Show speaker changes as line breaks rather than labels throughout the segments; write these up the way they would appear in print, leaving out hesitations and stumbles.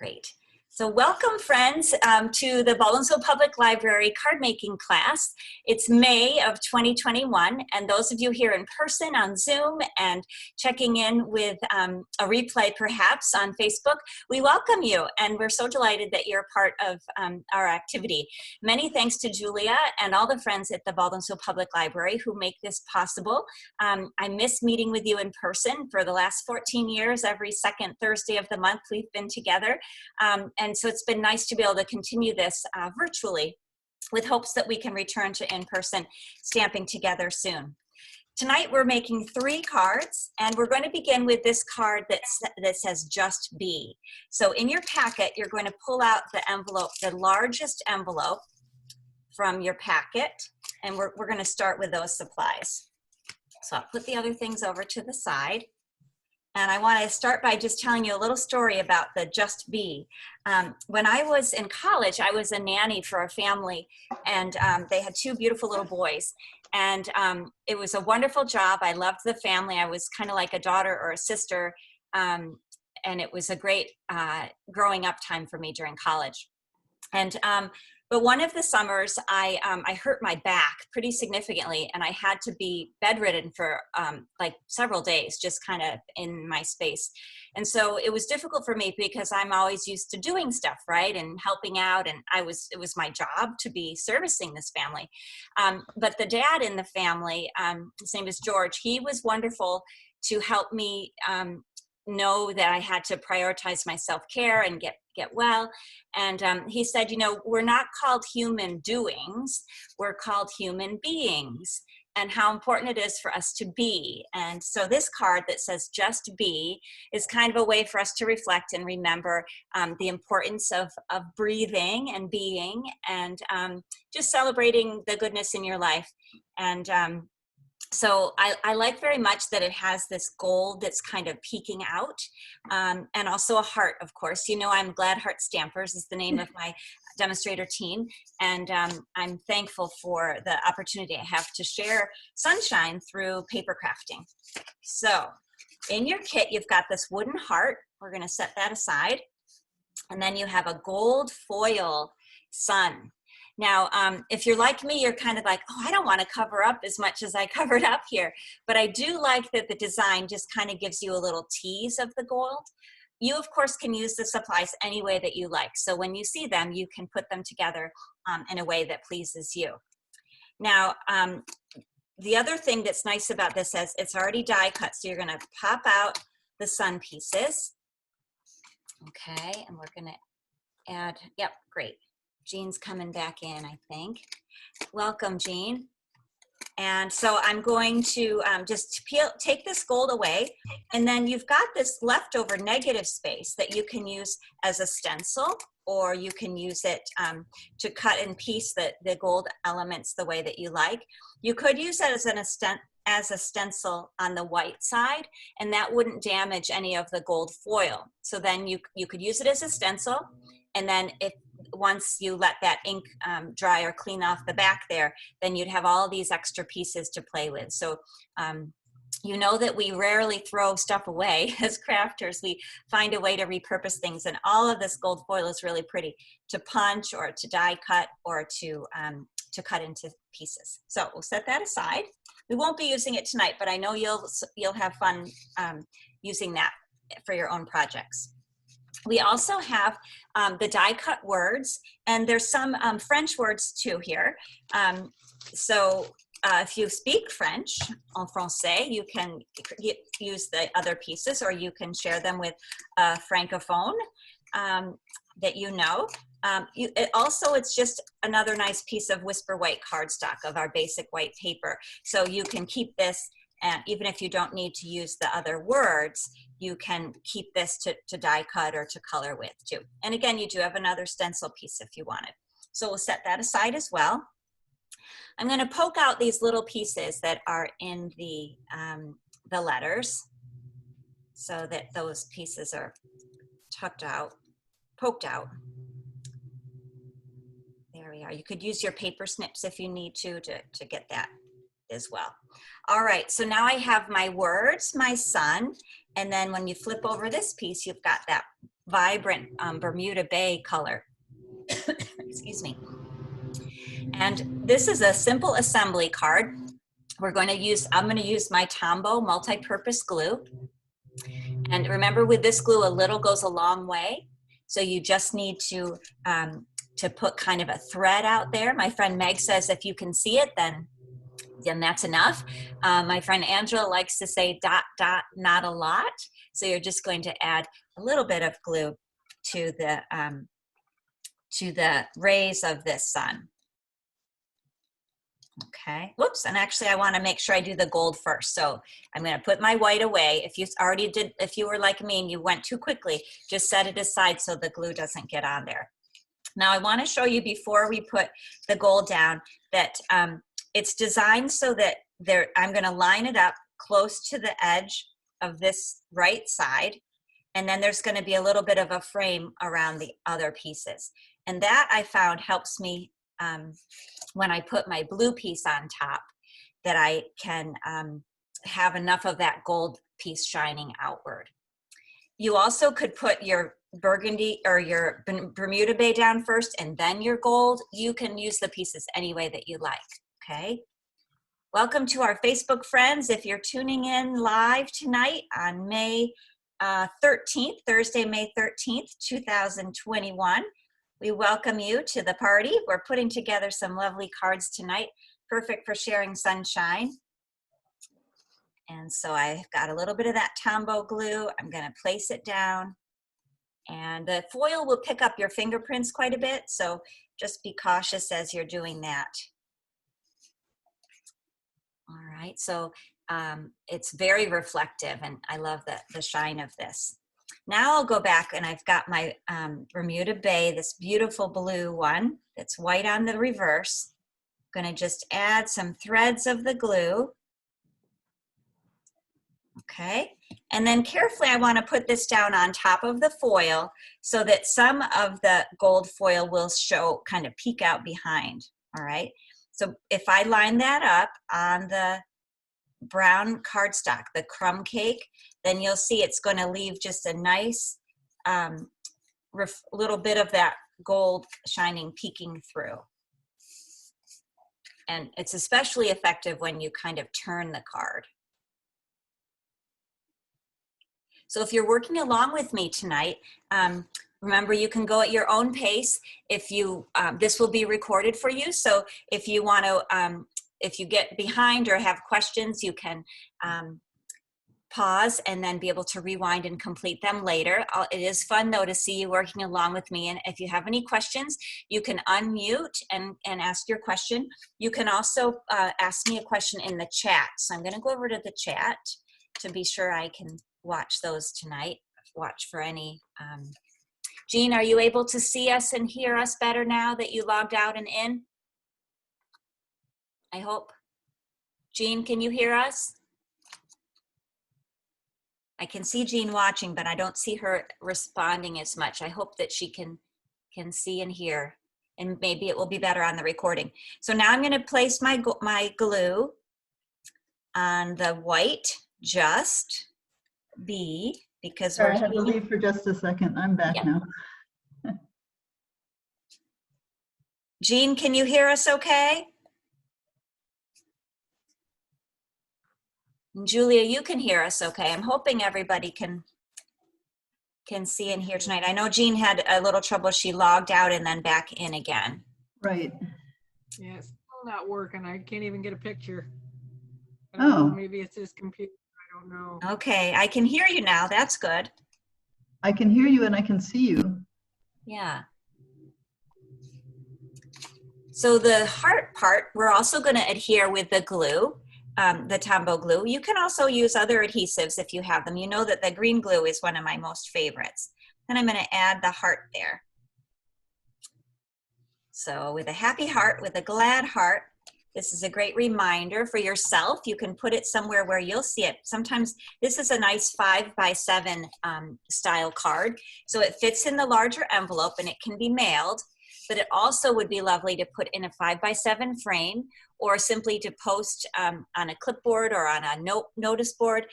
Great. So welcome, friends, to the Baldwinsville Public Library card making class. It's May of 2021, and those of you here in person on Zoom and checking in with a replay perhaps on Facebook, we welcome you, and we're so delighted that you're part of our activity. Many thanks to Julia and all the friends at the Baldwinsville Public Library who make this possible. I miss meeting with you in person. For the last 14 years, every second Thursday of the month, we've been together. And so it's been nice to be able to continue this virtually with hopes that we can return to in-person stamping together soon. Tonight we're making 3 cards, and we're going to begin with this card that says Just Be. So in your packet, you're going to pull out the envelope, the largest envelope from your packet, and we're going to start with those supplies. So I'll put the other things over to the side. And I want to start by just telling you a little story about the Just Be. When I was in college, I was a nanny for a family, and they had 2 beautiful little boys. And it was a wonderful job. I loved the family. I was kind of like a daughter or a sister. And it was a great growing up time for me during college. And but one of the summers, I hurt my back pretty significantly, and I had to be bedridden for like several days, just kind of in my space. And so it was difficult for me because I'm always used to doing stuff, right, and helping out, and it was my job to be servicing this family. But the dad in the family, his name is George, he was wonderful to help me know that I had to prioritize my self-care and get well. And he said, you know, we're not called human doings, we're called human beings, and how important it is for us to be. And so this card that says Just Be is kind of a way for us to reflect and remember the importance of breathing and being, and just celebrating the goodness in your life. And so I like very much that it has this gold that's kind of peeking out, and also a heart, of course. You know, I'm Gladheart Stampers is the name of my demonstrator team, and I'm thankful for the opportunity I have to share sunshine through paper crafting. So in your kit, you've got this wooden heart. We're going to set that aside. And then you have a gold foil sun. Now, if you're like me, you're kind of like, oh, I don't want to cover up as much as I covered up here. But I do like that the design just kind of gives you a little tease of the gold. You, of course, can use the supplies any way that you like. So when you see them, you can put them together in a way that pleases you. Now, the other thing that's nice about this is it's already die cut. So you're going to pop out the sun pieces. Okay, and we're going to add, yep, great. Jean's coming back in, I think. Welcome, Jean. And so I'm going to just take this gold away, and then you've got this leftover negative space that you can use as a stencil, or you can use it to cut and piece the gold elements the way that you like. You could use it as a stencil on the white side, and that wouldn't damage any of the gold foil. So then you could use it as a stencil, and then once you let that ink dry or clean off the back there, then you'd have all these extra pieces to play with. So you know that we rarely throw stuff away as crafters. We find a way to repurpose things, and all of this gold foil is really pretty to punch or to die cut or to cut into pieces. So we'll set that aside. We won't be using it tonight, but I know you'll have fun using that for your own projects. We also have the die cut words, and there's some French words too here. So if you speak French, en français, you can use the other pieces, or you can share them with a francophone that you know. It's just another nice piece of Whisper White cardstock of our basic white paper. So you can keep this, and even if you don't need to use the other words, you can keep this to die cut or to color with too. And again, you do have another stencil piece if you want it. So we'll set that aside as well. I'm going to poke out these little pieces that are in the letters, so that those pieces are poked out. There we are. You could use your paper snips if you need to get that as well. All right, so now I have my words, my sun, and then when you flip over this piece, you've got that vibrant Bermuda Bay color. Excuse me. And this is a simple assembly card. I'm going to use my Tombow multi-purpose glue. And remember, with this glue, a little goes a long way. So you just need to put kind of a thread out there. My friend Meg says if you can see it, then that's enough. My friend Angela likes to say dot, dot, not a lot. So you're just going to add a little bit of glue to the rays of this sun. Okay, whoops, and actually I want to make sure I do the gold first. So I'm going to put my white away. If you were like me and you went too quickly, just set it aside so the glue doesn't get on there. Now I want to show you before we put the gold down that it's designed so that I'm going to line it up close to the edge of this right side, and then there's going to be a little bit of a frame around the other pieces. And that I found helps me when I put my blue piece on top, that I can have enough of that gold piece shining outward. You also could put your burgundy or your Bermuda Bay down first and then your gold. You can use the pieces any way that you like, okay? Welcome to our Facebook friends. If you're tuning in live tonight on May 13th, Thursday, May 13th, 2021, we welcome you to the party. We're putting together some lovely cards tonight, perfect for sharing sunshine. And so I've got a little bit of that Tombow glue. I'm going to place it down. And the foil will pick up your fingerprints quite a bit, so just be cautious as you're doing that. All right, so it's very reflective, and I love the shine of this. Now I'll go back, and I've got my Bermuda Bay, this beautiful blue one that's white on the reverse. I'm going to just add some threads of the glue. Okay, and then carefully I want to put this down on top of the foil so that some of the gold foil will show, kind of peek out behind. All right, so if I line that up on the brown cardstock, the crumb cake, then you'll see it's going to leave just a nice little bit of that gold shining peeking through. And it's especially effective when you kind of turn the card. So if you're working along with me tonight, remember you can go at your own pace. If you, this will be recorded for you. So if you want to, if you get behind or have questions, you can pause and then be able to rewind and complete them later. It is fun though to see you working along with me. And if you have any questions, you can unmute and ask your question. You can also ask me a question in the chat. So I'm going to go over to the chat to be sure I can watch those tonight. Watch for any. Jean, are you able to see us and hear us better now that you logged out and in? I hope. Jean, can you hear us? I can see Jean watching, but I don't see her responding as much. I hope that she can see and hear, and maybe it will be better on the recording. So now I'm going to place my glue on the white, just B, because
Sorry, I had to leave for just a second. I'm back now.
Jean, can you hear us okay? And Julia, you can hear us okay. I'm hoping everybody can see and hear tonight. I know Jean had a little trouble. She logged out and then back in again.
Right.
Yeah, it's still not working. I can't even get a picture.
Oh.
Maybe it's his computer. I don't know.
Okay, I can hear you now. That's good.
I can hear you and I can see you.
Yeah. So the heart part, we're also going to adhere with the glue, the Tombow glue. You can also use other adhesives if you have them. You know that the green glue is one of my most favorites. Then I'm going to add the heart there. So with a happy heart, with a glad heart, this is a great reminder for yourself. You can put it somewhere where you'll see it. Sometimes this is a nice 5x7 style card. So it fits in the larger envelope and it can be mailed. but it also would be lovely to put in a 5x7 frame, or simply to post on a clipboard or on a notice board.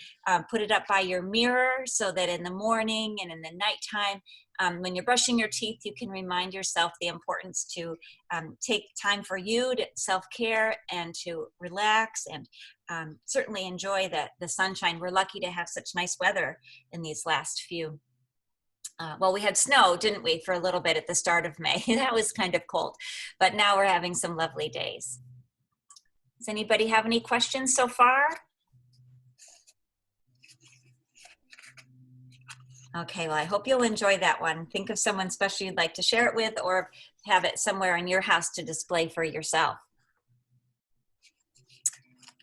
Put it up by your mirror so that in the morning and in the nighttime, when you're brushing your teeth, you can remind yourself the importance to take time for you, to self-care, and to relax, and certainly enjoy the sunshine. We're lucky to have such nice weather in these last few. Well, we had snow, didn't we, for a little bit at the start of May. That was kind of cold, but now we're having some lovely days. Does anybody have any questions so far? Okay, well, I hope you'll enjoy that one. Think of someone special you'd like to share it with, or have it somewhere in your house to display for yourself.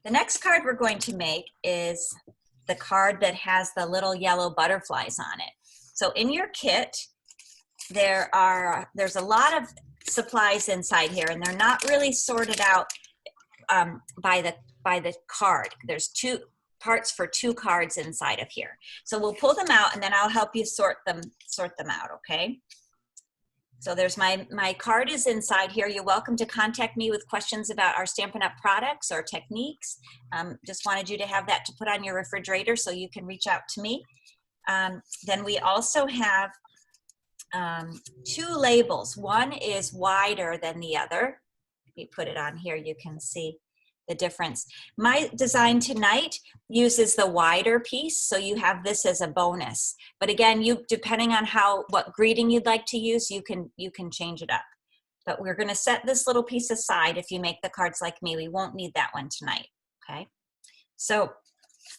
The next card we're going to make is the card that has the little yellow butterflies on it. So in your kit, there's a lot of supplies inside here, and they're not really sorted out by the card. There's two parts for two cards inside of here. So we'll pull them out, and then I'll help you sort them out, okay? So there's my card is inside here. You're welcome to contact me with questions about our Stampin' Up! Products or techniques. Just wanted you to have that to put on your refrigerator so you can reach out to me. Then we also have two labels. One is wider than the other. If you put it on here, you can see the difference. My design tonight uses the wider piece, so you have this as a bonus. But again, depending on what greeting you'd like to use, you can change it up. But we're going to set this little piece aside. If you make the cards like me, we won't need that one tonight. Okay. So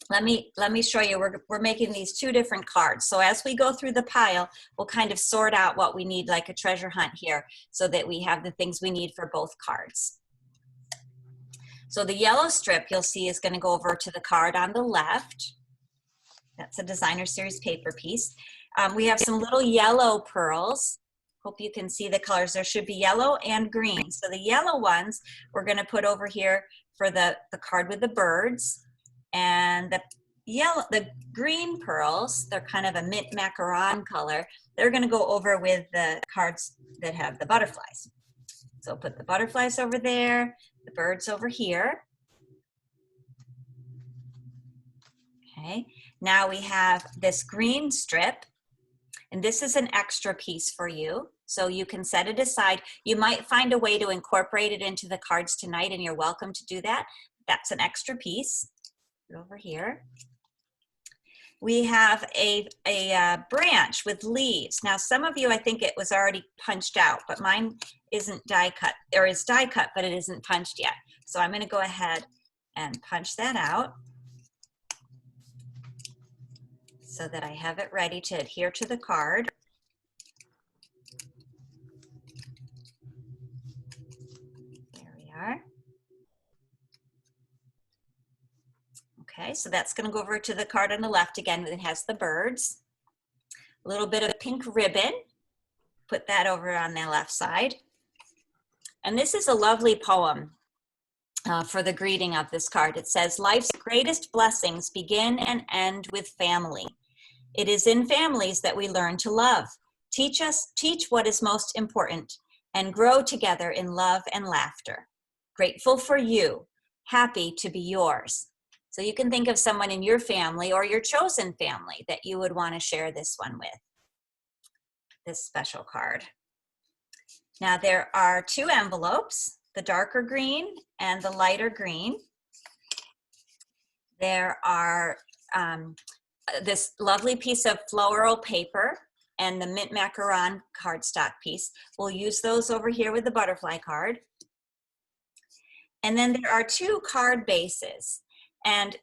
let me show you. We're making these two different cards. So as we go through the pile, we'll kind of sort out what we need, like a treasure hunt here, so that we have the things we need for both cards. So the yellow strip you'll see is going to go over to the card on the left. That's a designer series paper piece. We have some little yellow pearls. Hope you can see the colors. There should be yellow and green. So the yellow ones we're going to put over here for the card with the birds. And the green pearls, they're kind of a mint macaron color. They're going to go over with the cards that have the butterflies. So put the butterflies over there, the birds over here. Okay, now we have this green strip, and this is an extra piece for you. So you can set it aside. You might find a way to incorporate it into the cards tonight, and you're welcome to do that. That's an extra piece over here. We have a branch with leaves. Now, some of you, I think it was already punched out, but mine isn't die cut, or is die cut, but it isn't punched yet. So I'm going to go ahead and punch that out so that I have it ready to adhere to the card. There we are. Okay, so that's going to go over to the card on the left again. It has the birds. A little bit of pink ribbon. Put that over on the left side. And this is a lovely poem for the greeting of this card. It says, "Life's greatest blessings begin and end with family. It is in families that we learn to love. Teach what is most important, and grow together in love and laughter. Grateful for you, happy to be yours." So you can think of someone in your family or your chosen family that you would want to share this one with, this special card. Now there are two envelopes, the darker green and the lighter green. There are this lovely piece of floral paper and the mint macaron cardstock piece. We'll use those over here with the butterfly card. And then there are two card bases. And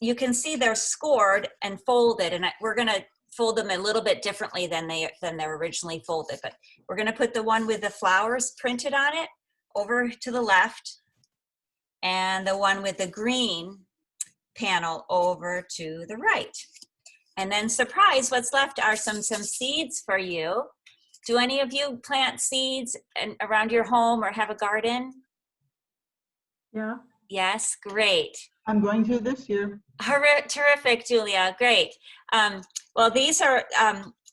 you can see they're scored and folded, and we're going to fold them a little bit differently than they're originally folded. But we're going to put the one with the flowers printed on it over to the left, and the one with the green panel over to the right. And then surprise, what's left are some seeds for you. Do any of you plant seeds around your home or have a garden?
Yeah.
Yes, great.
I'm going to this year.
Terrific, Julia, great. Well, these are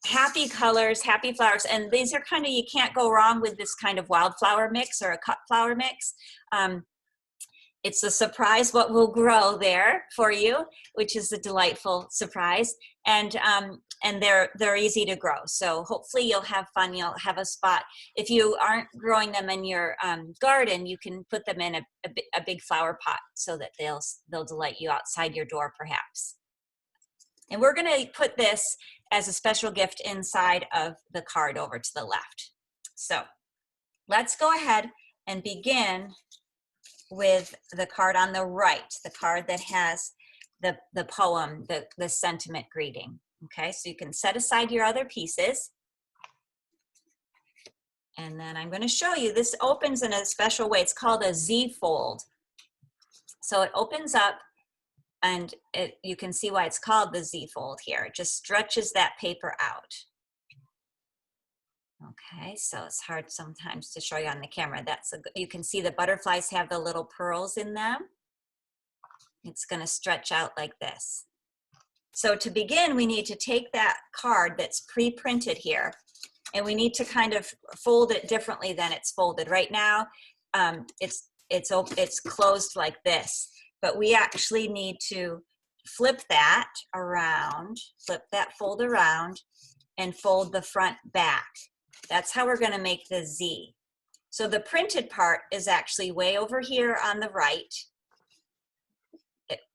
happy colors, happy flowers, and these are kind of, you can't go wrong with this kind of wildflower mix or a cut flower mix. It's a surprise what will grow there for you, which is a delightful surprise. And they're easy to grow. So hopefully you'll have fun. You'll have a spot. If you aren't growing them in your garden, you can put them in a big flower pot so that they'll delight you outside your door, perhaps. And we're going to put this as a special gift inside of the card over to the left. So let's go ahead and begin with the card on the right, the card that has the poem, the sentiment greeting. Okay, so you can set aside your other pieces. And then I'm going to show you, this opens in a special way. It's called a Z fold. So it opens up, and you can see why it's called the Z fold here. It just stretches that paper out. Okay, so it's hard sometimes to show you on the camera. You can see the butterflies have the little pearls in them. It's going to stretch out like this. So to begin, we need to take that card that's pre-printed here, and we need to kind of fold it differently than it's folded. Right now, it's closed like this, but we actually need to flip that around, flip that fold around, and fold the front back. That's how we're going to make the Z. So the printed part is actually way over here on the right.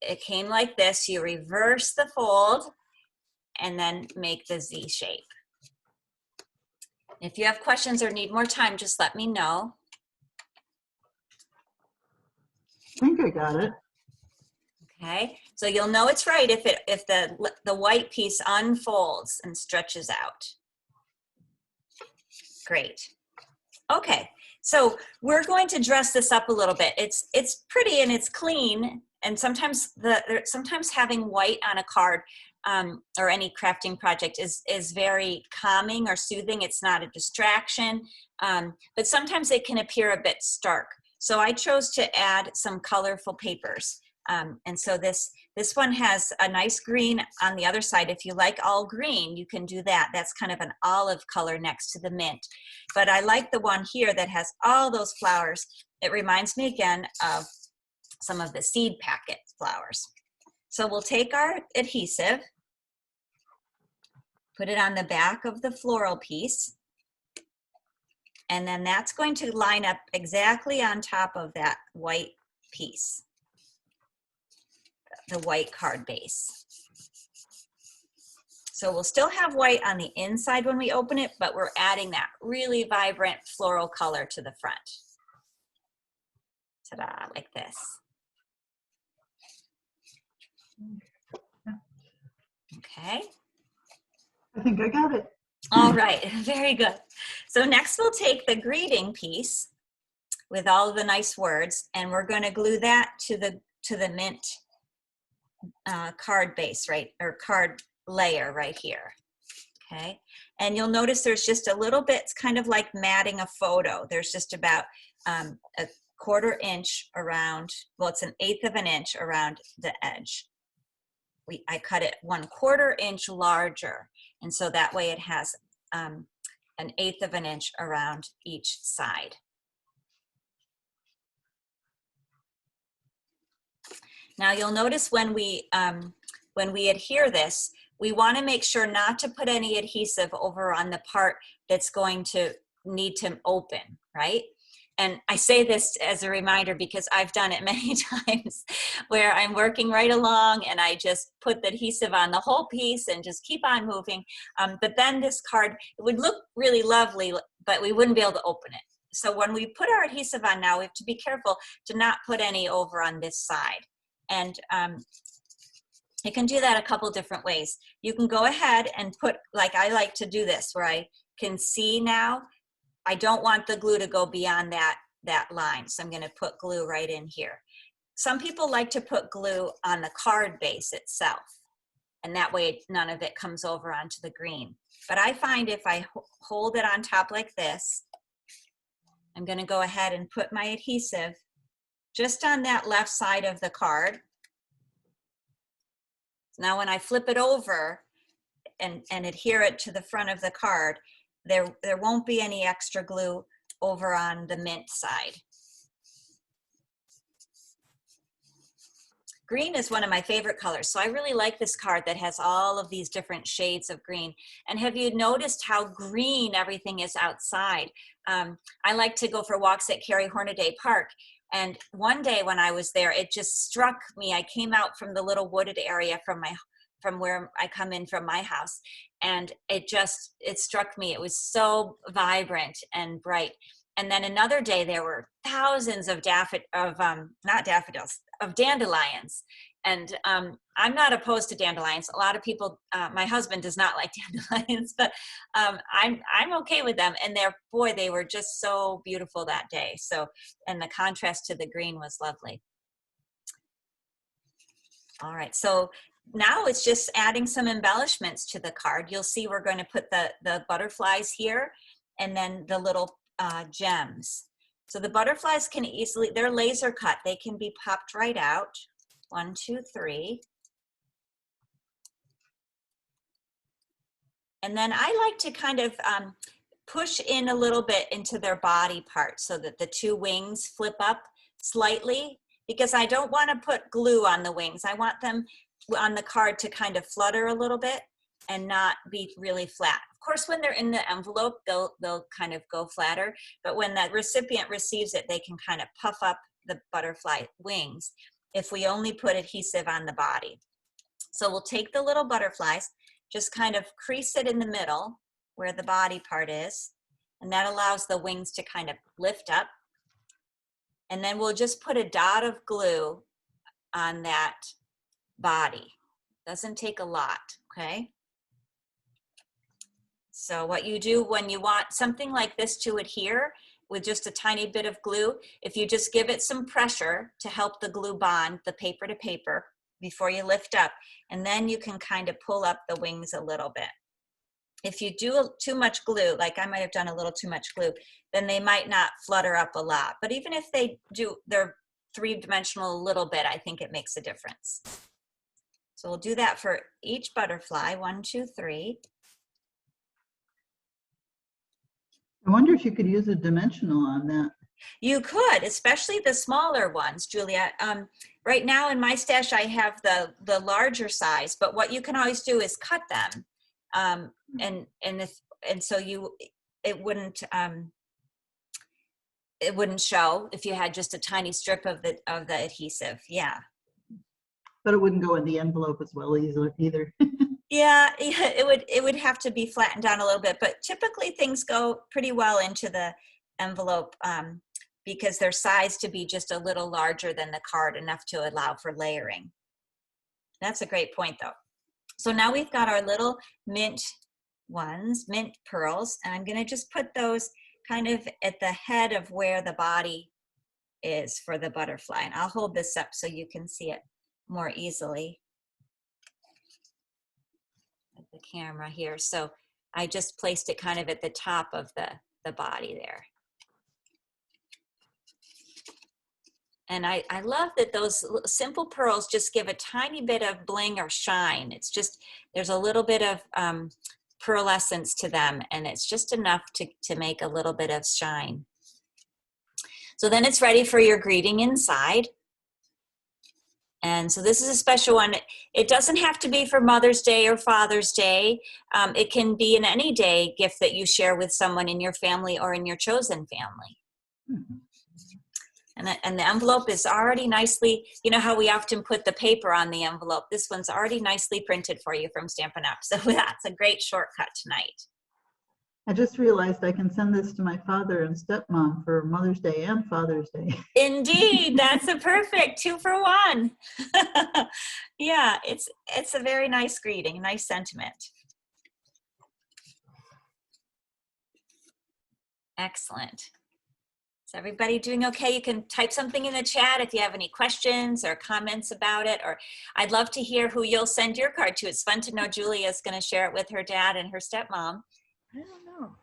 It came like this. You reverse the fold and then make the Z shape. If you have questions or need more time, just let me know.
I think I got it.
Okay, so you'll know it's right if the white piece unfolds and stretches out. Great. Okay, so we're going to dress this up a little bit. It's pretty and it's clean, and sometimes having white on a card or any crafting project is very calming or soothing. It's not a distraction, but sometimes it can appear a bit stark. So I chose to add some colorful papers. And so this one has a nice green on the other side. If you like all green, you can do that. That's kind of an olive color next to the mint. But I like the one here that has all those flowers. It reminds me again of some of the seed packet flowers. So we'll take our adhesive, put it on the back of the floral piece, and then that's going to line up exactly on top of that white piece, the white card base. So we'll still have white on the inside when we open it, but we're adding that really vibrant floral color to the front. Ta-da, like this. Okay.
I think I got it.
All right, very good. So next we'll take the greeting piece with all of the nice words, and we're going to glue that to the mint card base, right, or card layer right here. Okay, and you'll notice there's just a little bit, it's kind of like matting a photo. There's just about a 1/4 inch around, well, it's 1/8 of an inch around the edge. I cut it 1/4 inch larger, and so that way it has 1/8 of an inch around each side. Now you'll notice when we adhere this, we want to make sure not to put any adhesive over on the part that's going to need to open, right? And I say this as a reminder because I've done it many times where I'm working right along and I just put the adhesive on the whole piece and just keep on moving. But then this card, it would look really lovely, but we wouldn't be able to open it. So when we put our adhesive on now, we have to be careful to not put any over on this side. And you can do that a couple different ways. You can go ahead and put, like I like to do this, where I can see now, I don't want the glue to go beyond that line. So I'm going to put glue right in here. Some people like to put glue on the card base itself, and that way none of it comes over onto the green. But I find if I hold it on top like this, I'm going to go ahead and put my adhesive just on that left side of the card. Now when I flip it over, and adhere it to the front of the card, there won't be any extra glue over on the mint side. Green is one of my favorite colors, so I really like this card that has all of these different shades of green. And have you noticed how green everything is outside? I like to go for walks at Carrie Hornaday Park, and one day when I was there, it just struck me. I came out from the little wooded area from where I come in from my house, and it struck me. It was so vibrant and bright. And then another day there were thousands of dandelions. And I'm not opposed to dandelions. A lot of people, my husband does not like dandelions, but I'm okay with them. And they were just so beautiful that day. So, and the contrast to the green was lovely. All right, so now it's just adding some embellishments to the card. You'll see we're going to put the butterflies here, and then the little gems. So the butterflies can easily, they're laser cut. They can be popped right out. 1, 2, 3. And then I like to kind of push in a little bit into their body part so that the 2 wings flip up slightly, because I don't want to put glue on the wings. I want them on the card to kind of flutter a little bit and not be really flat. Of course, when they're in the envelope, they'll kind of go flatter, but when that recipient receives it, they can kind of puff up the butterfly wings if we only put adhesive on the body. So we'll take the little butterflies, just kind of crease it in the middle where the body part is, and that allows the wings to kind of lift up. And then we'll just put a dot of glue on that body. Doesn't take a lot, okay? So what you do when you want something like this to adhere with just a tiny bit of glue, if you just give it some pressure to help the glue bond the paper to paper before you lift up, and then you can kind of pull up the wings a little bit. If you do too much glue, like I might have done a little too much glue, then they might not flutter up a lot. But even if they're 3-dimensional a little bit, I think it makes a difference. So we'll do that for each butterfly, 1, 2, 3.
I wonder if you could use a dimensional on that.
You could, especially the smaller ones, Julia. Right now in my stash, I have the larger size, but what you can always do is cut them. And so it wouldn't show if you had just a tiny strip of the adhesive. Yeah.
But it wouldn't go in the envelope as well either.
Yeah, it would have to be flattened down a little bit, but typically things go pretty well into the envelope because they're sized to be just a little larger than the card, enough to allow for layering. That's a great point though. So now we've got our little mint pearls, and I'm gonna just put those kind of at the head of where the body is for the butterfly. And I'll hold this up so you can see it more easily. The camera here. So I just placed it kind of at the top of the body there. And I love that those simple pearls just give a tiny bit of bling or shine. It's just, there's a little bit of pearlescence to them, and it's just enough to make a little bit of shine. So then it's ready for your greeting inside. And so this is a special one. It doesn't have to be for Mother's Day or Father's Day. It can be an any day gift that you share with someone in your family or in your chosen family.
Mm-hmm.
And the envelope is already nicely, you know how we often put the paper on the envelope. This one's already nicely printed for you from Stampin' Up. So that's a great shortcut tonight.
I just realized I can send this to my father and stepmom for Mother's Day and Father's Day.
Indeed, that's a perfect 2 for 1. Yeah, it's a very nice greeting, a nice sentiment. Excellent. Is everybody doing okay? You can type something in the chat if you have any questions or comments about it, or I'd love to hear who you'll send your card to. It's fun to know Julia's going to share it with her dad and her stepmom.
I don't know.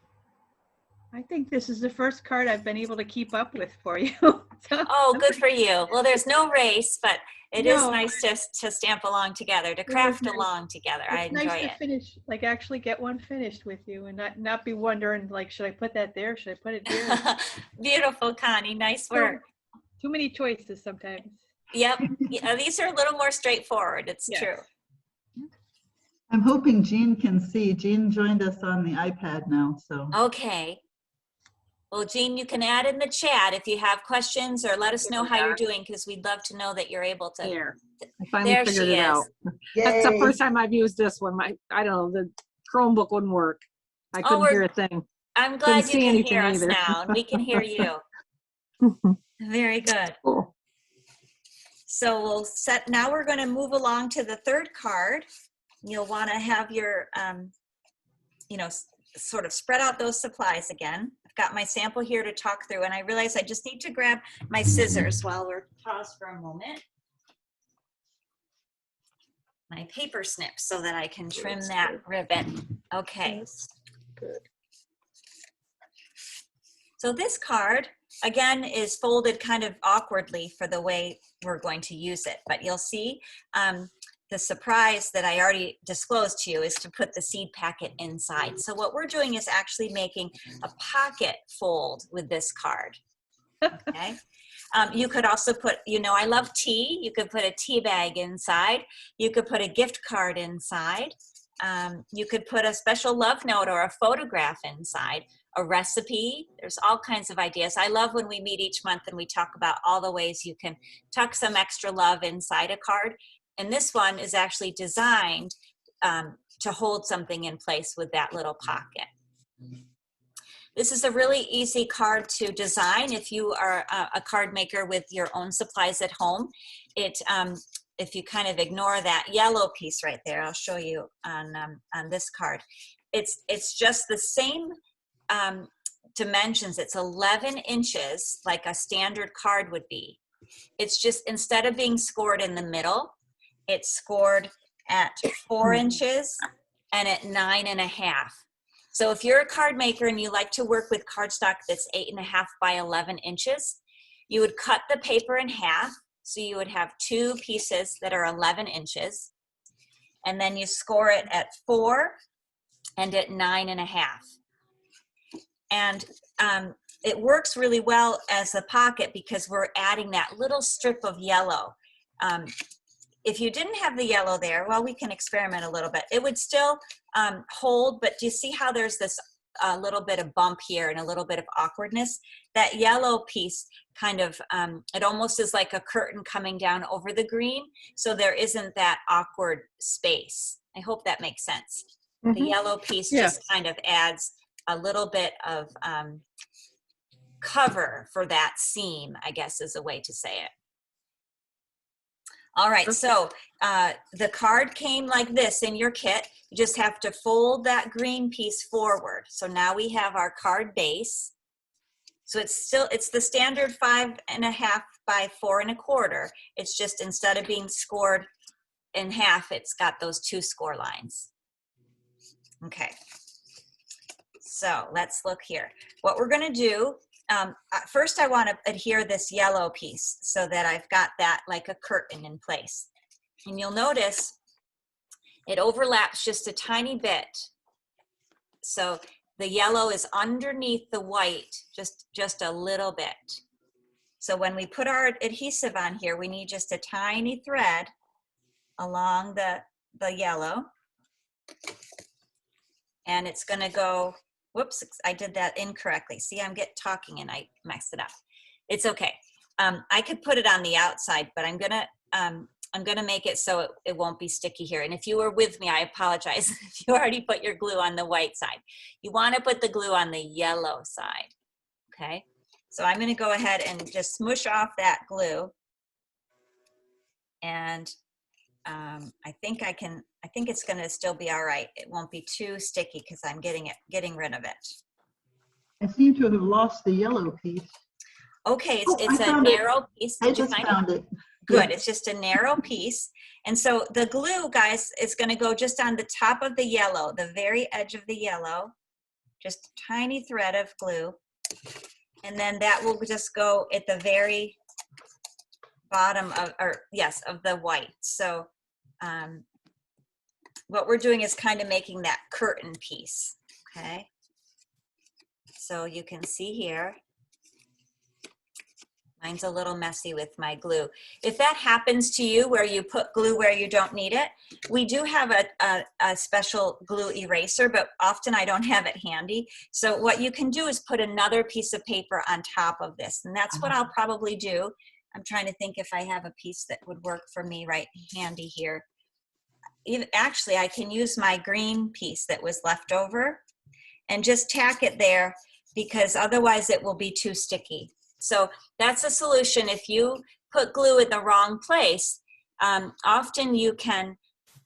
I think this is the first card I've been able to keep up with for you. So,
Oh, good for you. Well, there's no race, but it is
No.
nice to stamp along together, to
was
craft
nice.
along together. I
It's nice
enjoy
to
it.
finish, like actually get one finished with you and not be wondering, like, should I put that there? Should I put it here?
Beautiful, Connie. Nice work.
Too many choices sometimes.
Yep. Yeah, these are a little more straightforward. It's
Yes.
true.
I'm hoping Jean can see. Jean joined us on the iPad now, so.
Okay. Well, Jean, you can add in the chat if you have questions, or let us know how you're doing, because we'd love to know that you're able to.
There. I finally
There
figured
she
it out.
is.
That's the
Yay.
first time I've used this one. I don't know, the Chromebook wouldn't work. I couldn't
we're-
hear a thing.
I'm glad you
see
can
anything
hear us
either.
now, and we can hear you. Very good.
Cool.
So we'll set, now we're going to move along to the third card. You'll want to have your, sort of spread out those supplies again. I've got my sample here to talk through, and I realize I just need to grab my scissors while we're paused for a moment. My paper snip so that I can trim that ribbon. Okay.
Good.
So this card, again, is folded kind of awkwardly for the way we're going to use it, but you'll see the surprise that I already disclosed to you is to put the seed packet inside. So what we're doing is actually making a pocket fold with this card, okay? You could also put, I love tea. You could put a tea bag inside. You could put a gift card inside. You could put a special love note or a photograph inside, a recipe. There's all kinds of ideas. I love when we meet each month and we talk about all the ways you can tuck some extra love inside a card. And this one is actually designed to hold something in place with that little pocket. This is a really easy card to design if you are a card maker with your own supplies at home. If you kind of ignore that yellow piece right there, I'll show you on this card. It's just the same dimensions. It's 11 inches like a standard card would be. It's just, instead of being scored in the middle, it's scored at 4 inches and at 9.5. So if you're a card maker and you like to work with cardstock that's 8.5 by 11 inches, you would cut the paper in half. So you would have 2 pieces that are 11 inches. And then you score it at 4 and at 9.5. And it works really well as a pocket because we're adding that little strip of yellow. If you didn't have the yellow there, well, we can experiment a little bit. It would still hold, but do you see how there's this little bit of bump here and a little bit of awkwardness? That yellow piece kind of, it almost is like a curtain coming down over the green, so there isn't that awkward space. I hope that makes sense. The yellow piece just kind of adds a little bit of cover for that seam, I guess is a way to say it. All right, so the card came like this in your kit. You just have to fold that green piece forward. So now we have our card base. So it's the standard 5.5 by 4.25. It's just, instead of being scored in half, it's got those 2 score lines. Okay, so let's look here. What we're gonna do, first I want to adhere this yellow piece so that I've got that like a curtain in place. And you'll notice it overlaps just a tiny bit. So the yellow is underneath the white, just a little bit. So when we put our adhesive on here, we need just a tiny thread along the yellow. And it's gonna go, whoops, I did that incorrectly. See, I'm talking and I messed it up. It's okay. I could put it on the outside, but I'm gonna make it so it won't be sticky here. And if you were with me, I apologize if you already put your glue on the white side. You wanna put the glue on the yellow side, okay? So I'm gonna go ahead and just smush off that glue. And I think it's gonna still be all right. It won't be too sticky because I'm getting rid of it.
I seem to have lost the yellow piece.
Okay,
Oh,
it's
I
a
found it.
narrow piece.
I
Did you
just
find
found
it?
it.
Good,
Yeah.
it's just a narrow piece. And so the glue, guys, is gonna go just on the top of the yellow, the very edge of the yellow. just a tiny thread of glue. And then that will just go at the very bottom of, of the white. So what we're doing is kind of making that curtain piece, okay? So you can see here, mine's a little messy with my glue. If that happens to you where you put glue where you don't need it, we do have a special glue eraser, but often I don't have it handy. So what you can do is put another piece of paper on top of this, and that's what I'll probably do. I'm trying to think if I have a piece that would work for me right handy here. Actually, I can use my green piece that was left over and just tack it there, because otherwise it will be too sticky. So that's a solution. If you put glue in the wrong place, often you can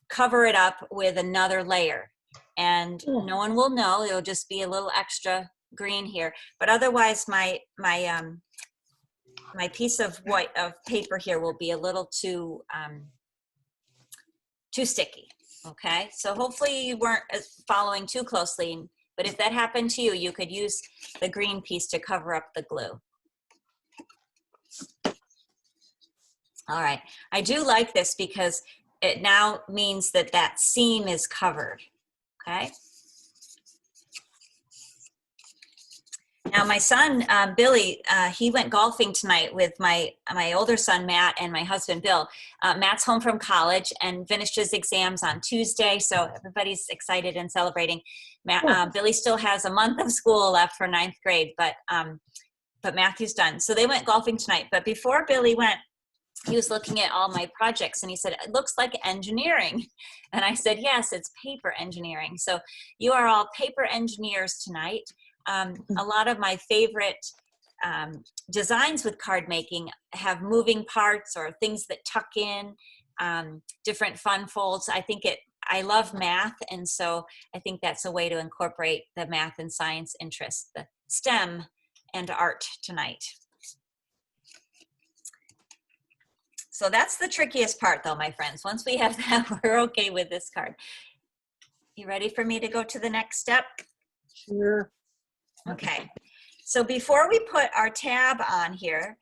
cover it up with another layer and no one will know. It'll just be a little extra green here. But otherwise my piece of white of paper here will be a little too sticky. Okay, so hopefully you weren't following too closely, but if that happened to you, you could use the green piece to cover up the glue. All right, I do like this because it now means that that seam is covered, okay? Now my son, Billy, he went golfing tonight with my older son, Matt, and my husband, Bill. Matt's home from college and finished his exams on Tuesday, so everybody's excited and celebrating. Billy still has a month of school left for 9th grade, but Matthew's done. So they went golfing tonight, but before Billy went, he was looking at all my projects and he said, it looks like engineering. And I said, yes, it's paper engineering. So you are all paper engineers tonight. A lot of my favorite designs with card making have moving parts or things that tuck in, different fun folds. I love math, and so I think that's a way to incorporate the math and science interests, the STEM and art tonight. So that's the trickiest part though, my friends. Once we have that, we're okay with this card. You ready for me to go to the next step?
Sure.
Okay, so before we put our tab on here,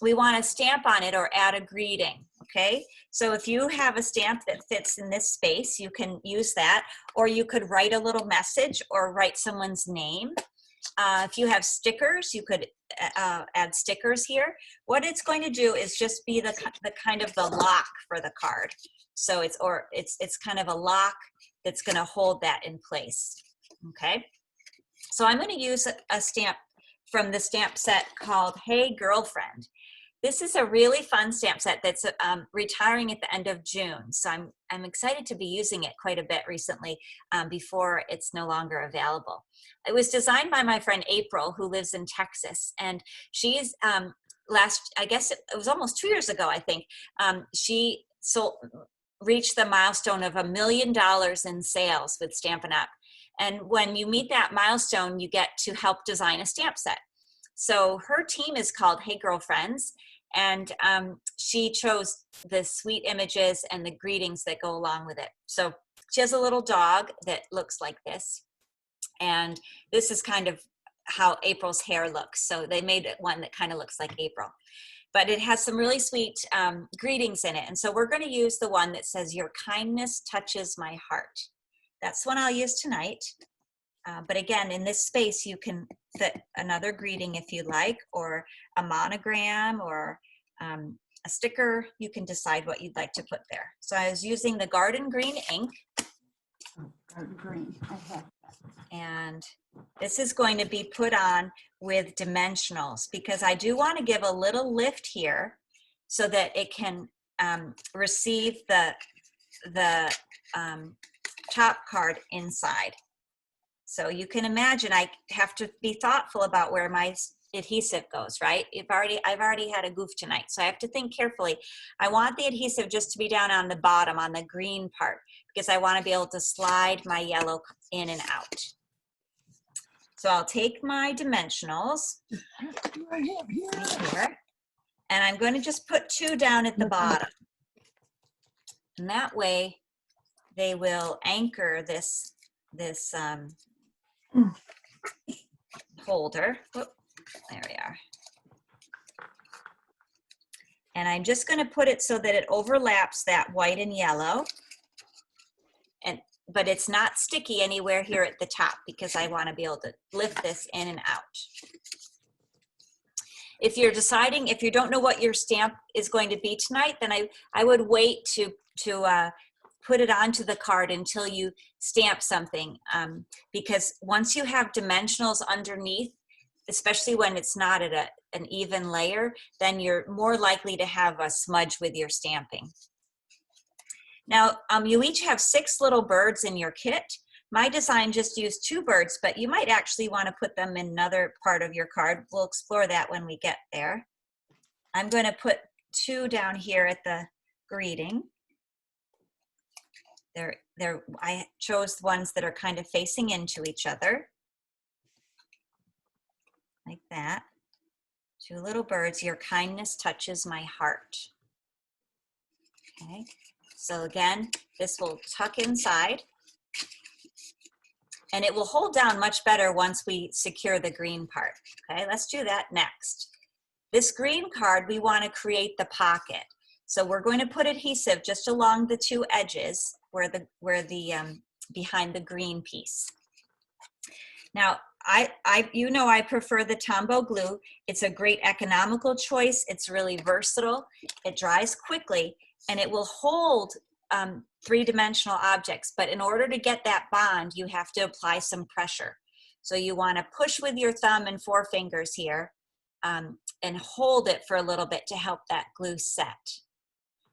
we want to stamp on it or add a greeting, okay? So if you have a stamp that fits in this space, you can use that, or you could write a little message or write someone's name. If you have stickers, you could add stickers here. What it's going to do is just be the kind of the lock for the card. So it's kind of a lock that's going to hold that in place, okay? So I'm going to use a stamp from the stamp set called Hey Girlfriend. This is a really fun stamp set that's retiring at the end of June. So I'm excited to be using it quite a bit recently before it's no longer available. It was designed by my friend April, who lives in Texas. And she's I guess it was almost 2 years ago, I think, she reached the milestone of $1 million in sales with Stampin' Up! And when you meet that milestone, you get to help design a stamp set. So her team is called Hey Girlfriends, and she chose the sweet images and the greetings that go along with it. So she has a little dog that looks like this, and this is kind of how April's hair looks. So they made it one that kind of looks like April. But it has some really sweet greetings in it. And so we're going to use the one that says, "Your kindness touches my heart." That's one I'll use tonight. But again, in this space, you can fit another greeting if you like, or a monogram, or a sticker. You can decide what you'd like to put there. So I was using the Garden Green ink.
Garden green, I have that.
And this is going to be put on with dimensionals, because I do want to give a little lift here so that it can receive the top card inside. So you can imagine I have to be thoughtful about where my adhesive goes, right? I've already had a goof tonight, so I have to think carefully. I want the adhesive just to be down on the bottom, on the green part, because I want to be able to slide my yellow in and out. So I'll take my dimensionals right here, and I'm going to just put 2 down at the bottom. And that way they will anchor this holder. Whoop, there we are. And I'm just going to put it so that it overlaps that white and yellow. But it's not sticky anywhere here at the top because I want to be able to lift this in and out. If you're deciding, if you don't know what your stamp is going to be tonight, then I would wait to put it onto the card until you stamp something, because once you have dimensionals underneath, especially when it's not at an even layer, then you're more likely to have a smudge with your stamping. Now, you each have 6 little birds in your kit. My design just used 2 birds, but you might actually want to put them in another part of your card. We'll explore that when we get there. I'm going to put 2 down here at the greeting. I chose ones that are kind of facing into each other, like that. 2 little birds, your kindness touches my heart. Okay. So again, this will tuck inside and it will hold down much better once we secure the green part. Okay, let's do that next. This green card, we want to create the pocket. So we're going to put adhesive just along the 2 edges where the behind the green piece. Now, you know I prefer the Tombow glue. It's a great economical choice. It's really versatile. It dries quickly. And it will hold 3-dimensional objects. But in order to get that bond, you have to apply some pressure. So you want to push with your thumb and 4 fingers here and hold it for a little bit to help that glue set.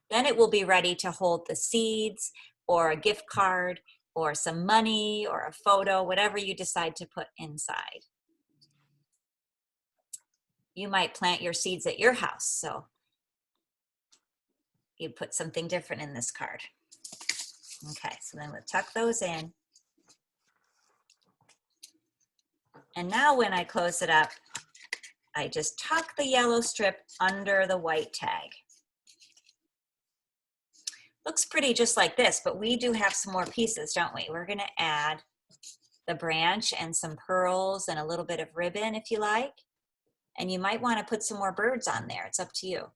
Then it will be ready to hold the seeds or a gift card or some money or a photo, whatever you decide to put inside. You might plant your seeds at your house, so you put something different in this card. Okay, so then we'll tuck those in. And now when I close it up, I just tuck the yellow strip under the white tag. Looks pretty just like this, but we do have some more pieces, don't we? We're gonna add the branch and some pearls and a little bit of ribbon if you like. And you might wanna put some more birds on there, it's up to you.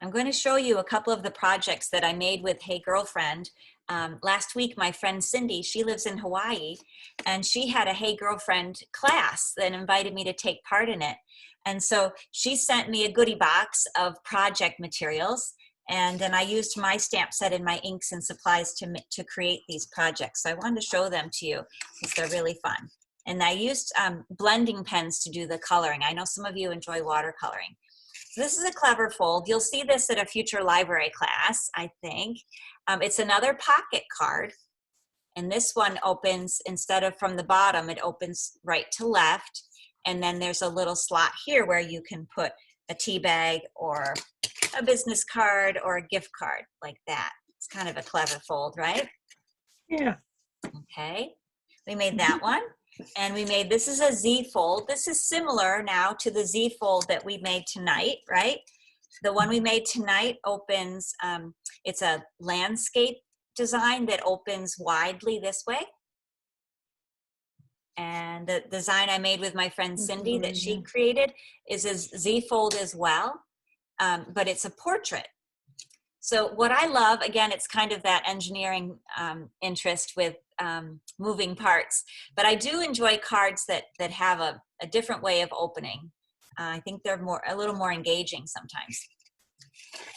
I'm going to show you a couple of the projects that I made with Hey Girlfriend. Last week, my friend Cindy, she lives in Hawaii, and she had a Hey Girlfriend class that invited me to take part in it. And so she sent me a goodie box of project materials, and then I used my stamp set and my inks and supplies to create these projects. So I wanted to show them to you because they're really fun. And I used blending pens to do the coloring. I know some of you enjoy watercoloring. So this is a clever fold. You'll see this at a future library class, I think. It's another pocket card. And this one opens, instead of from the bottom, it opens right to left. And then there's a little slot here where you can put a tea bag or a business card or a gift card like that. It's kind of a clever fold, right?
Yeah.
Okay, we made that one. And we made, this is a Z fold. This is similar now to the Z fold that we made tonight, right? The one we made tonight opens, it's a landscape design that opens widely this way. And the design I made with my friend Cindy that she created is a Z fold as well, but it's a portrait. So what I love, again, it's kind of that engineering interest with moving parts, but I do enjoy cards that have a different way of opening. I think they're a little more engaging sometimes.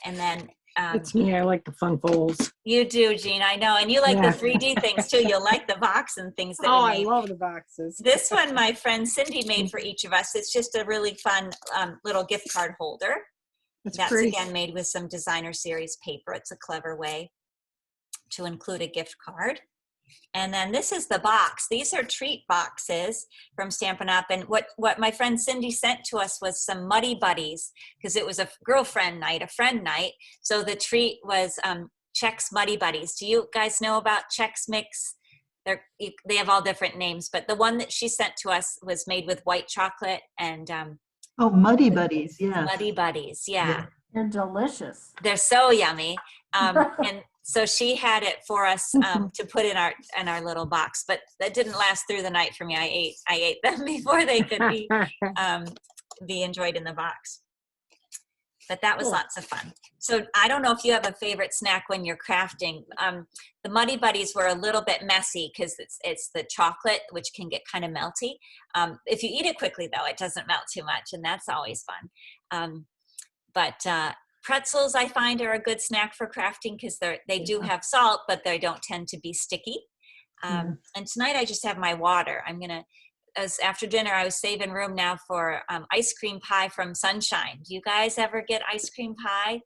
And then
It's me, I like the fun folds.
you do, Jean, I know, and you like the 3D things too. You'll like the box and things that
Oh,
we
I
made.
love the boxes.
This one my friend Cindy made for each of us. It's just a really fun little gift card holder. That's
pretty.
again made with some designer series paper. It's a clever way to include a gift card. And then this is the box. These are treat boxes from Stampin' Up! And what my friend Cindy sent to us was some Muddy Buddies, because it was a girlfriend night, a friend night. So the treat was Chex Muddy Buddies. Do you guys know about Chex Mix? They have all different names, but the one that she sent to us was made with white chocolate and
Oh, Muddy Buddies, yeah.
Muddy Buddies, yeah.
They're delicious.
They're so yummy. And So she had it for us to put in our little box, but that didn't last through the night for me. I ate them before they could be enjoyed in the box. But that was
Cool.
lots of fun. So I don't know if you have a favorite snack when you're crafting. The Muddy Buddies were a little bit messy because it's the chocolate, which can get kind of melty. If you eat it quickly, though, it doesn't melt too much, and that's always fun. But pretzels, I find, are a good snack for crafting because they do have salt, but they don't tend to be sticky. And tonight I just have my water. I'm going to, as after dinner, I was saving room now for ice cream pie from Sunshine. Do you guys ever get ice cream pie?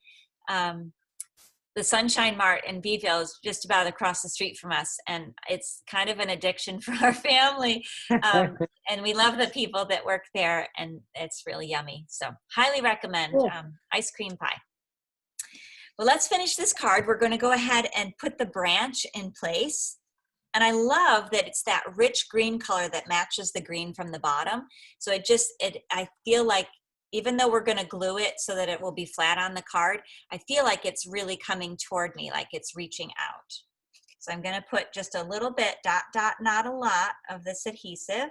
The Sunshine Mart in Beeville is just about across the street from us, and it's kind of an addiction for our family. And we love the people that work there, and it's really yummy. So highly recommend ice cream pie. Well, let's finish this card. We're going to go ahead and put the branch in place. And I love that it's that rich green color that matches the green from the bottom. So I feel like even though we're going to glue it so that it will be flat on the card, I feel like it's really coming toward me, like it's reaching out. So I'm going to put just a little bit, not a lot, of this adhesive.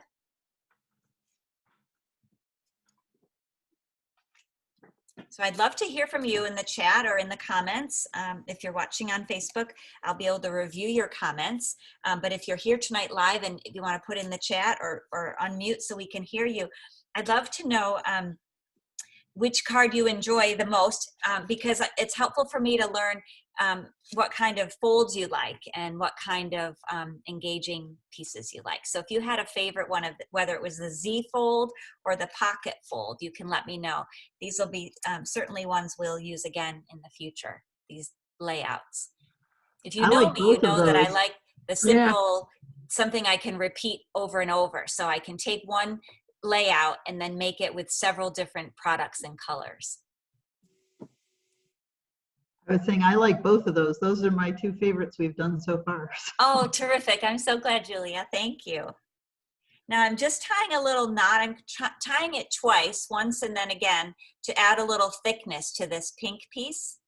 So I'd love to hear from you in the chat or in the comments. If you're watching on Facebook, I'll be able to review your comments. But if you're here tonight live and if you want to put in the chat or unmute so we can hear you, I'd love to know which card you enjoy the most, because it's helpful for me to learn what kind of folds you like and what kind of engaging pieces you like. So if you had a favorite one, whether it was the Z fold or the pocket fold, you can let me know. These will be certainly ones we'll use again in the future, these layouts. If you know me, you know that I like the simple, something I can repeat over and over. So I can take one layout and then make it with several different products and colors.
I was saying I like both of those. Those are my two favorites we've done so far.
Oh, terrific. I'm so glad, Julia. Thank you. Now I'm just tying a little knot. I'm tying it twice, once and then again, to add a little thickness to this pink piece.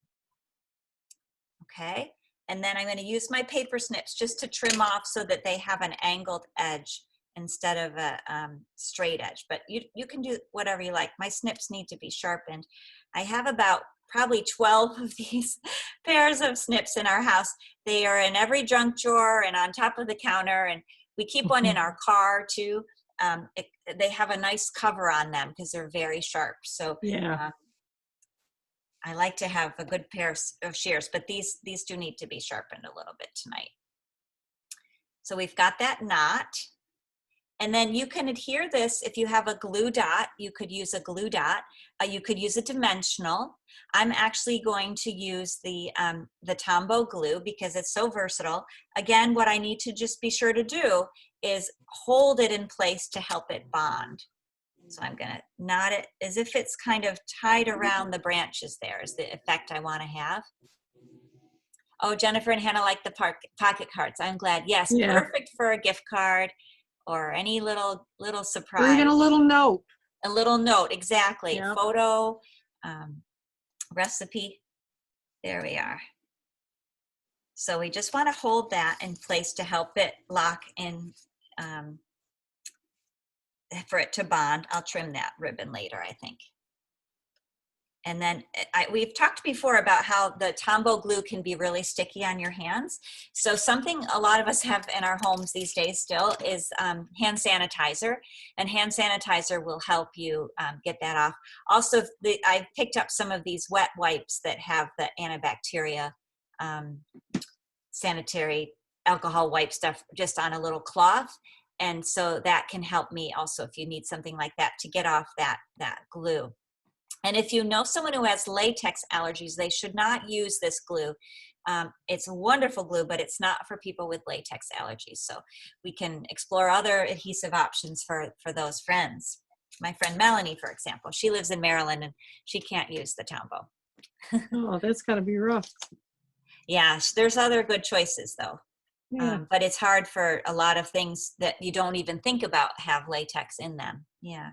Okay. And then I'm going to use my paper snips just to trim off so that they have an angled edge instead of a straight edge. But you can do whatever you like. My snips need to be sharpened. I have about probably 12 of these pairs of snips in our house. They are in every junk drawer and on top of the counter, and we keep one in our car too. They have a nice cover on them because they're very sharp. So I like to have a good pair of shears, but these do need to be sharpened a little bit tonight. So we've got that knot. And then you can adhere this if you have a glue dot. You could use a glue dot. You could use a dimensional. I'm actually going to use the Tombow glue because it's so versatile. Again, what I need to just be sure to do is hold it in place to help it bond. So I'm going to knot it as if it's kind of tied around the branches. There is the effect I want to have. Oh, Jennifer and Hannah like the pocket cards. I'm glad. Yes, perfect for a gift card or any little surprise.
Or even a little note.
A little note, exactly.
Yep.
Photo, recipe. There we are. So we just want to hold that in place to help it lock in, for it to bond. I'll trim that ribbon later, I think. And then we've talked before about how the Tombow glue can be really sticky on your hands. So something a lot of us have in our homes these days still is hand sanitizer. And hand sanitizer will help you get that off. Also, I've picked up some of these wet wipes that have the antibacteria sanitary alcohol wipe stuff just on a little cloth. And so that can help me also if you need something like that to get off that glue. And if you know someone who has latex allergies, they should not use this glue. It's a wonderful glue, but it's not for people with latex allergies. So we can explore other adhesive options for those friends. My friend Melanie, for example, she lives in Maryland and she can't use the Tombow.
Oh, that's gotta be rough.
Yeah, there's other good choices though.
Yeah.
But it's hard for a lot of things that you don't even think about have latex in them. Yeah.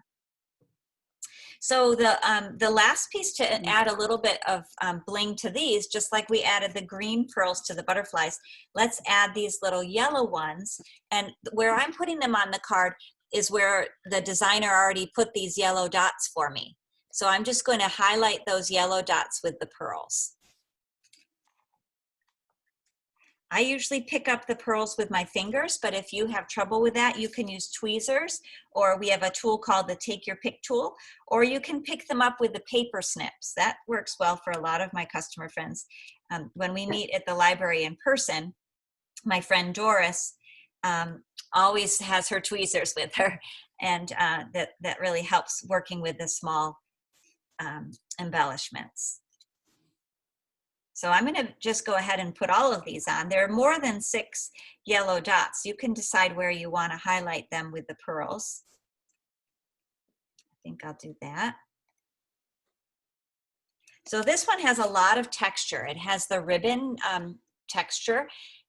So the last piece to add a little bit of bling to these, just like we added the green pearls to the butterflies, let's add these little yellow ones. And where I'm putting them on the card is where the designer already put these yellow dots for me. So I'm just going to highlight those yellow dots with the pearls. I usually pick up the pearls with my fingers, but if you have trouble with that, you can use tweezers, or we have a tool called the Take Your Pick tool, or you can pick them up with the paper snips. That works well for a lot of my customer friends. When we meet at the library in person, my friend Doris always has her tweezers with her, and that really helps working with the small embellishments. So I'm going to just go ahead and put all of these on. There are more than 6 yellow dots. You can decide where you want to highlight them with the pearls. I think I'll do that. So this one has a lot of texture. It has the ribbon texture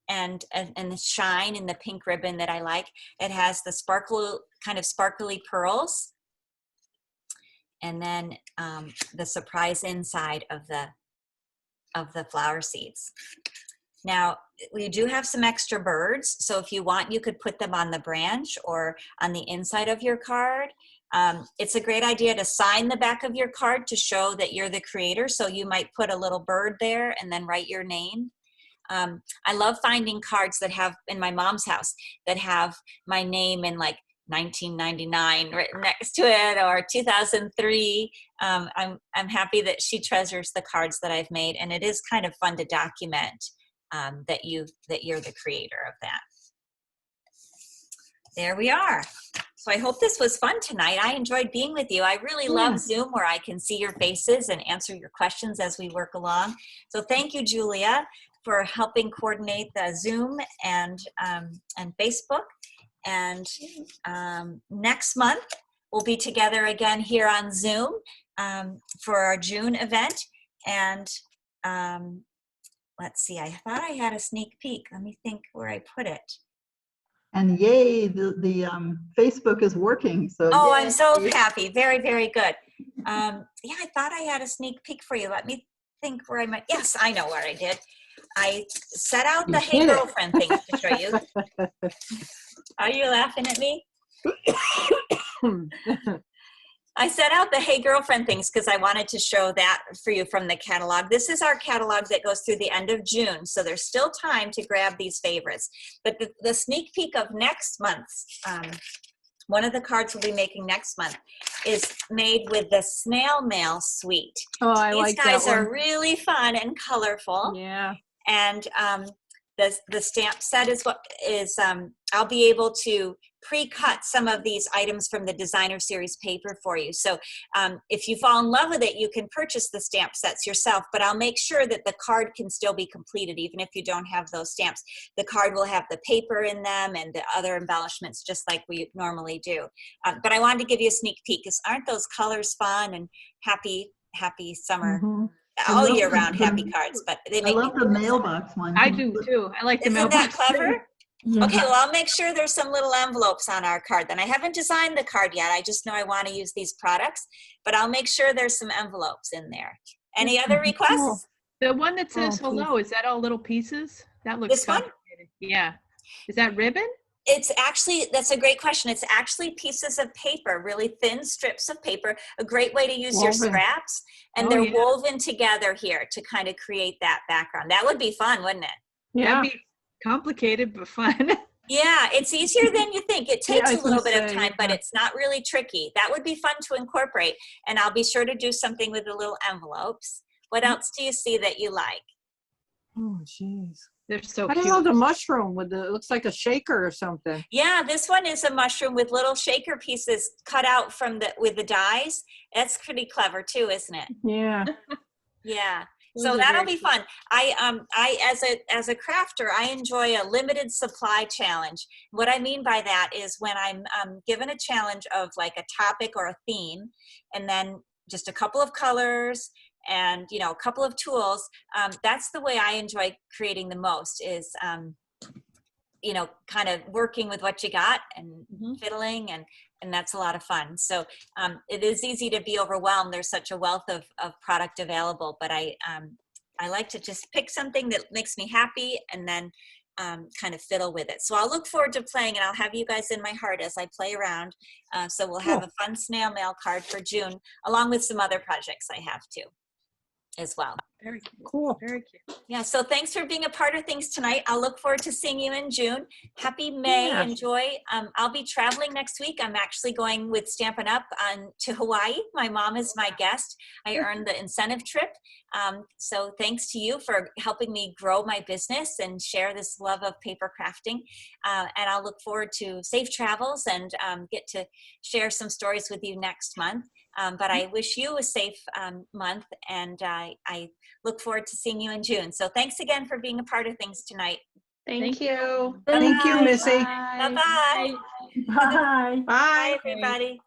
and the shine in the pink ribbon that I like. It has the kind of sparkly pearls, and then the surprise inside of the flower seeds. Now, we do have some extra birds, so if you want, you could put them on the branch or on the inside of your card. It's a great idea to sign the back of your card to show that you're the creator, so you might put a little bird there and then write your name. I love finding cards that have, in my mom's house, that have my name in like 1999 written next to it, or 2003. I'm happy that she treasures the cards that I've made, and it is kind of fun to document that you're the creator of that. There we are. So I hope this was fun tonight. I enjoyed being with you. I really love Zoom, where I can see your faces and answer your questions as we work along. So thank you, Julia, for helping coordinate the Zoom and Facebook. And next month, we'll be together again here on Zoom for our June event. And let's see, I thought I had a sneak peek. Let me think where I put it.
And yay, the Facebook is working. So
oh,
yay.
I'm so happy. Very, very good. Yeah, I thought I had a sneak peek for you. Let me think where I might. Yes, I know where I did. I set out the Hey Girlfriend thing to show you. Are you laughing at me? I set out the Hey Girlfriend things because I wanted to show that for you from the catalog. This is our catalog that goes through the end of June, so there's still time to grab these favorites. But the sneak peek of next month's, one of the cards we'll be making next month is made with the snail mail suite.
Oh, I like that one.
These guys are really fun and colorful.
Yeah.
And the stamp set is what is, I'll be able to pre-cut some of these items from the designer series paper for you. So if you fall in love with it, you can purchase the stamp sets yourself, but I'll make sure that the card can still be completed even if you don't have those stamps. The card will have the paper in them and the other embellishments just like we normally do. But I wanted to give you a sneak peek, because aren't those colors fun and happy summer?
Mm-hmm.
All year round happy cards, but they make
I love the mailbox one.
I do too. I like the
Isn't
mailbox.
that clever?
Yeah.
Okay, well, I'll make sure there's some little envelopes on our card. Then I haven't designed the card yet. I just know I want to use these products, but I'll make sure there's some envelopes in there. Any other requests?
The one that says
Oh,
hello, is that all little pieces? That looks
This one?
complicated. Yeah. Is that ribbon?
It's actually, that's a great question. It's actually pieces of paper, really thin strips of paper, a great way to use your
Woven.
scraps. And
Oh,
they're
yeah.
woven together here to kind of create that background. That would be fun, wouldn't it?
Yeah.
That'd be complicated, but fun.
Yeah, it's easier than you think. It
Yeah,
takes
I
a
was
little
gonna
bit of
say,
time, but
yeah.
it's not really tricky. That would be fun to incorporate. And I'll be sure to do something with the little envelopes. What else do you see that you like?
Oh, jeez.
They're so
I
cute.
don't know, the mushroom with the, it looks like a shaker or something.
Yeah, this one is a mushroom with little shaker pieces cut out from with the dies. That's pretty clever too, isn't it?
Yeah.
Yeah.
Those
So
are
that'll
very
be fun. I as a crafter, I enjoy a limited supply challenge. What I mean by that is when I'm given a challenge of like a topic or a theme, and then just a couple of colors and a couple of tools. That's the way I enjoy creating the most. Is you know, kind of working with what you got and
Mhm.
fiddling, and that's a lot of fun. So it is easy to be overwhelmed. There's such a wealth of product available, but I like to just pick something that makes me happy and then kind of fiddle with it. So I'll look forward to playing, and I'll have you guys in my heart as I play around. So we'll have a fun snail mail card for June, along with some other projects I have too, as well.
Very cute.
Cool.
Very cute.
Yeah, so thanks for being a part of things tonight. I'll look forward to seeing you in June. Happy May,
Yeah.
enjoy. I'll be traveling next week. I'm actually going with Stampin' Up! To Hawaii. My mom is my guest. I earned the incentive trip. So thanks to you for helping me grow my business and share this love of paper crafting. And I'll look forward to safe travels and get to share some stories with you next month. But I wish you a safe month, and I look forward to seeing you in June. So thanks again for being a part of things tonight.
Thank you.
Thank you,
Bye.
Missy.
Bye-bye.
Bye.
Bye.
Bye, everybody.